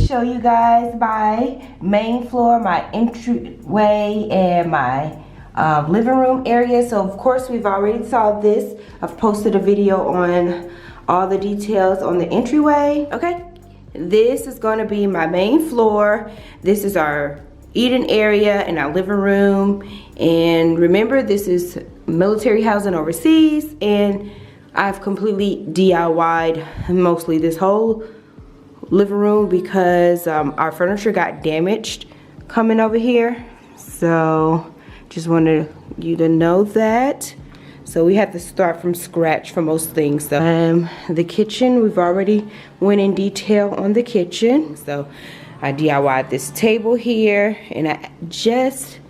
show you guys my main floor, my entryway, and my living room area. So of course we've already saw this. I've posted a video on all the details on the entryway. Okay, this is going to be my main floor. This is our eating area and our living room. And remember, this is military housing overseas, and I've completely DIY'd mostly this whole living room because our furniture got damaged coming over here. So just wanted you to know that. So we have to start from scratch for most things. So the kitchen, we've already went in detail on the kitchen. So I DIY'd this table here, and I just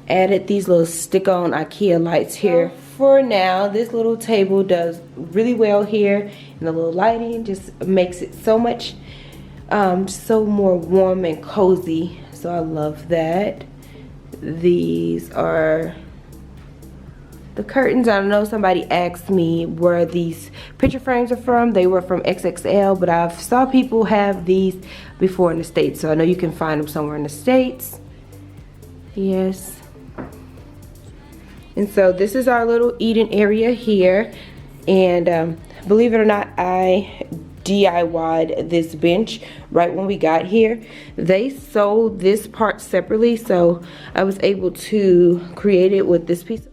added these little stick-on IKEA lights here. For now, this little table does really well here, and the little lighting just makes it so much so more warm and cozy. So I love that. These are the curtains. I know somebody asked me where these picture frames are from. They were from XXL, but I've saw people have these before in the States, so I know you can find them somewhere in the States. Yes. And so this is our little eating area here, and believe it or not, I DIY'd this bench right when we got here. They sold this part separately, so I was able to create it with this piece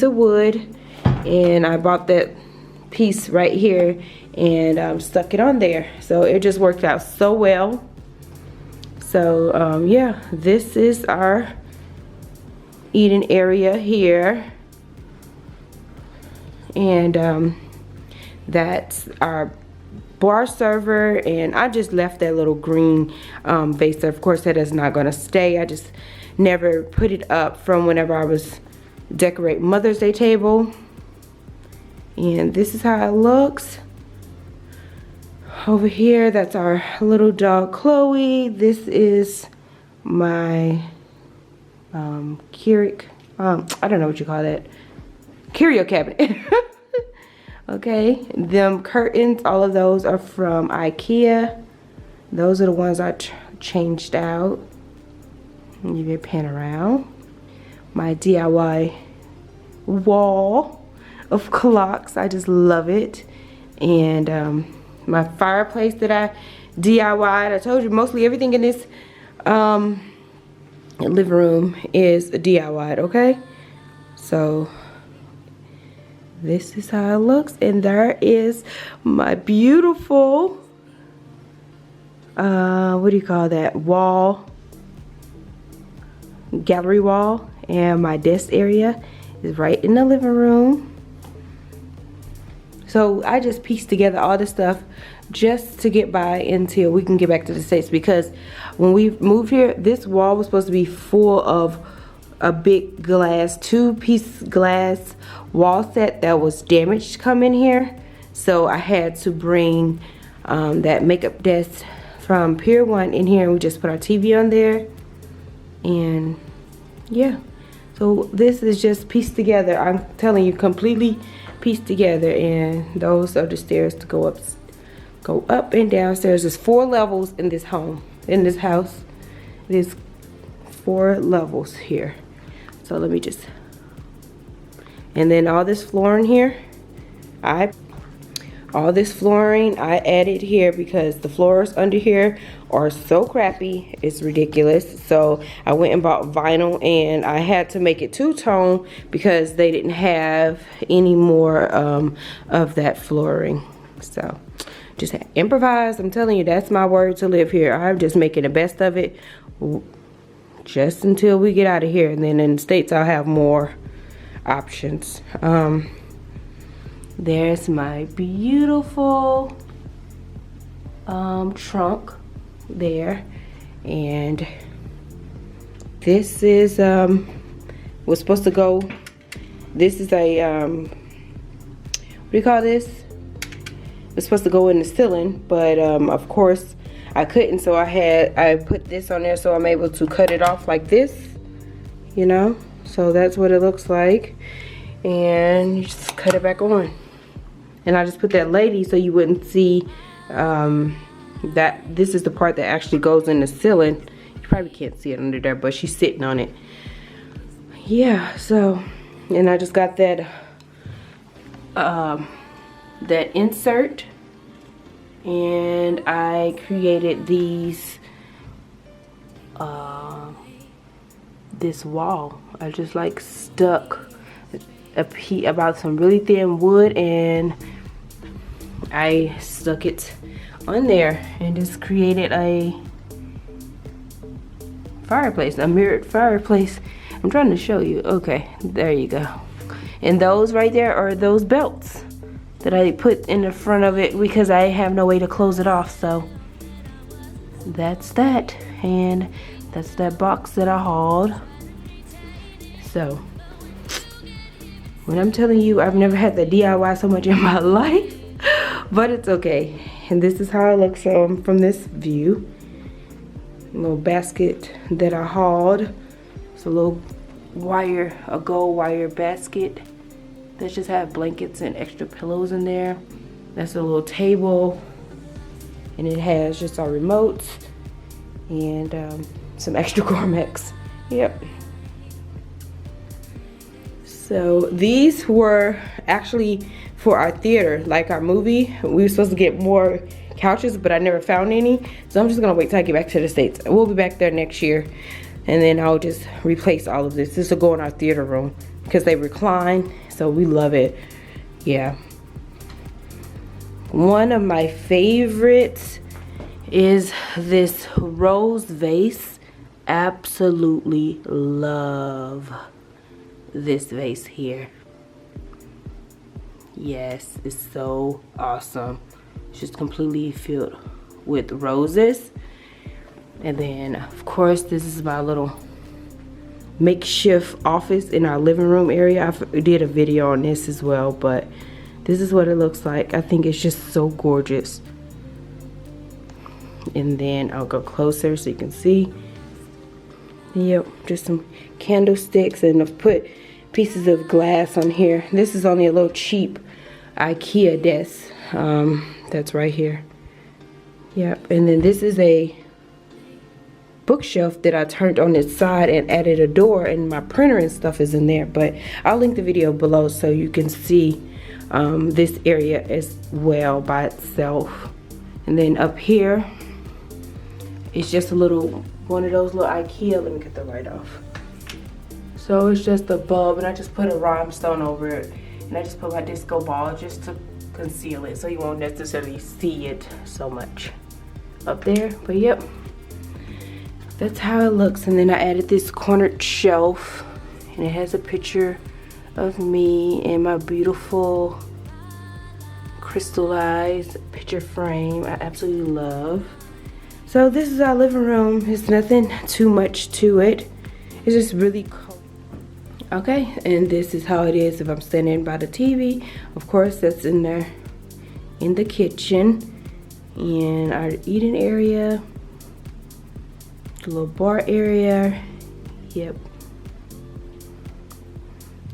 of wood, and I bought that piece right here and stuck it on there. So it just worked out so well. So yeah, this is our eating area here, and that's our bar server, and I just left that little green vase there. Of course that is not going to stay. I just never put it up from whenever I was decorating Mother's Day table. And this is how it looks. Over here, that's our little dog Chloe. This is my Keurig, I don't know what you call that, curio cabinet. Okay, them curtains, all of those are from IKEA. Those are the ones I changed out. Give you a pan around. My DIY wall of clocks, I just love it. And my fireplace that I DIY'd. I told you mostly everything in this living room is DIY'd, okay? So this is how it looks, and there is my beautiful what do you call that, wall, gallery wall, and my desk area is right in the living room. So I just pieced together all this stuff just to get by until we can get back to the States, because when we moved here, this wall was supposed to be full of a big glass, 2-piece glass wall set that was damaged come in here. So I had to bring that makeup desk from Pier 1 in here, and we just put our TV on there. And yeah, so this is just pieced together. I'm telling you, completely pieced together. And those are the stairs to go up and downstairs. There's 4 levels in this home, in this house. There's 4 levels here. So let me just, and then all this flooring here, all this flooring I added here because the floors under here are so crappy, it's ridiculous. So I went and bought vinyl, and I had to make it 2-tone because they didn't have any more of that flooring. So just improvise. I'm telling you, that's my word to live here. I'm just making the best of it just until we get out of here, and then in the States I'll have more options. There's my beautiful trunk there, and this is was supposed to go, this is a what do you call this, it's supposed to go in the ceiling, but of course I couldn't, so I put this on there so I'm able to cut it off like this, you know. So that's what it looks like, and you just cut it back on. And I just put that lady so you wouldn't see that this is the part that actually goes in the ceiling. You probably can't see it under there, but she's sitting on it. Yeah, so, and I just got that that insert, and I created these this wall. I just like stuck about some really thin wood, and I stuck it on there and just created a fireplace, a mirrored fireplace. I'm trying to show you. Okay, there you go. And those right there are those belts that I put in the front of it because I have no way to close it off. So that's that, and that's that box that I hauled. So when I'm telling you, I've never had to DIY so much in my life, but it's okay. And this is how it looks from this view. A little basket that I hauled. It's a little wire, a gold wire basket that just have blankets and extra pillows in there. That's a little table, and it has just our remotes and some extra Cormex. Yep. So these were actually for our theater, like our movie. We were supposed to get more couches, but I never found any. So I'm just gonna wait till I get back to the States. We'll be back there next year, and then I'll just replace all of this. This will go in our theater room because they recline, so we love it. Yeah. One of my favorites is this rose vase. Absolutely love this vase here. Yes, it's so awesome. It's just completely filled with roses. And then of course this is my little makeshift office in our living room area. I did a video on this as well, but this is what it looks like. I think it's just so gorgeous. And then I'll go closer so you can see. Yep, just some candlesticks, and I've put pieces of glass on here. This is only a little cheap IKEA desk. That's right here. Yep, and then this is a bookshelf that I turned on its side and added a door, and my printer and stuff is in there. But I'll link the video below so you can see this area as well by itself. And then up here, it's just a little, one of those little IKEA, let me get the light off. So it's just a bulb, and I just put a rhinestone over it, and I just put my disco ball just to conceal it so you won't necessarily see it so much up there. But yep, that's how it looks. And then I added this cornered shelf, and it has a picture of me and my beautiful crystallized picture frame I absolutely love. So this is our living room. It's nothing too much to it. It's just really cool. Okay, and this is how it is if I'm standing by the TV. Of course, that's in there in the kitchen. And our eating area, the little bar area. Yep.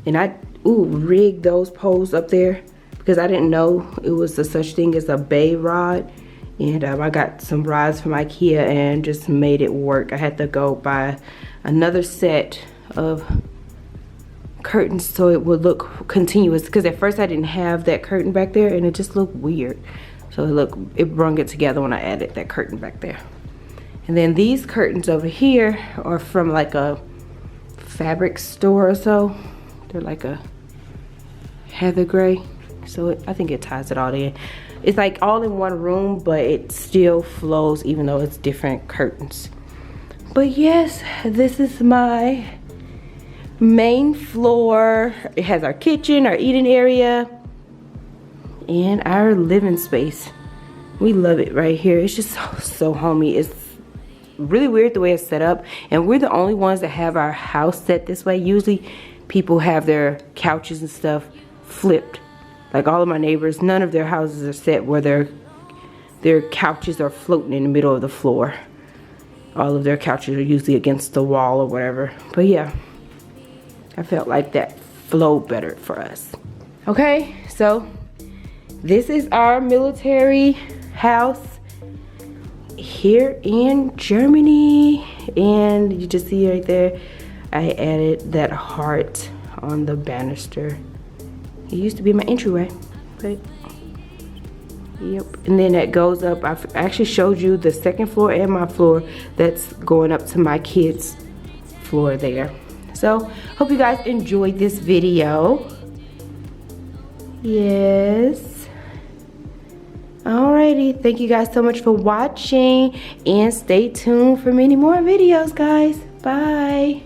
And I rigged those poles up there because I didn't know it was a such thing as a bay rod. And I got some rods from IKEA and just made it work. I had to go buy another set of curtains so it would look continuous, because at first I didn't have that curtain back there and it just looked weird. So it brung it together when I added that curtain back there. And then these curtains over here are from like a fabric store or so. They're like a heather gray. So I think it ties it all in. It's like all in one room, but it still flows even though it's different curtains. But yes, this is my main floor. It has our kitchen, our eating area, and our living space. We love it right here. It's just so homey. It's really weird the way it's set up, and we're the only ones that have our house set this way. Usually people have their couches and stuff flipped. Like all of my neighbors, none of their houses are set where their couches are floating in the middle of the floor. All of their couches are usually against the wall or whatever. But yeah, I felt like that flowed better for us. Okay, so this is our military house here in Germany. And you just see right there, I added that heart on the banister. It used to be my entryway, but yep. And then that goes up. I actually showed you the second floor and my floor that's going up to my kids' floor there. So hope you guys enjoyed this video. Yes. Alrighty, thank you guys so much for watching, and stay tuned for many more videos, guys. Bye.